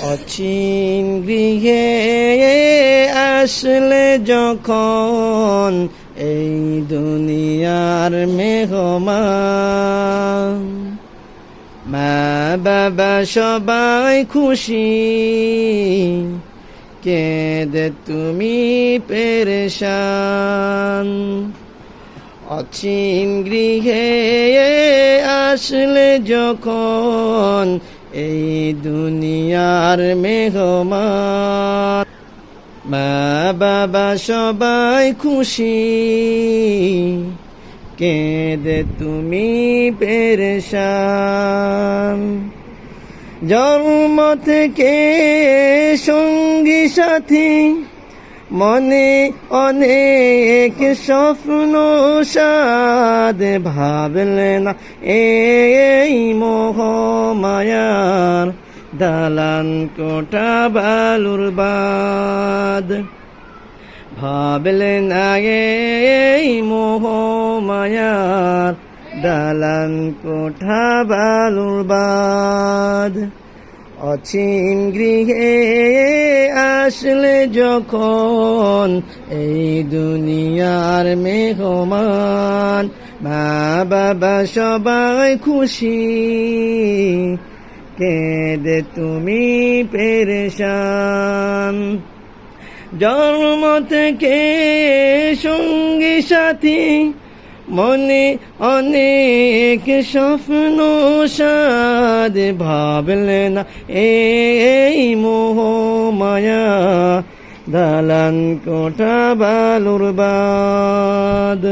অচিন গৃহে আসলে যখন এই দুনিয়ার মেহমান, মা বাবা সবাই খুশি, কেঁদে তুমি পেরেশান। অচিন গৃহে আসলে যখন এই দুনিয়ার মেহমান, মা বাবা সবাই খুশি, কেঁদে তুমি পেরেশান। জন্ম থেকে সঙ্গী সাথী, মনে অনেক স্বপ্ন সাদ, ভাবলে না এই মোহমায়ার দালান কোঠা বালুর বাদ। ভাবলে না এই মোহমায়ার দালান কোঠা বালুর বাদ। অচিন গৃহে আসলে যখন এই দুনিয়ার মেহমান, মা বাবা সবাই খুশি, কেঁদে তুমি পেরেশান। জন্ম থেকে সঙ্গী সাথী, মনে অনেক স্বপ্ন সাদ, ভাবলে না এই মোহমায়া দালান কোঠা বালুর বাদ।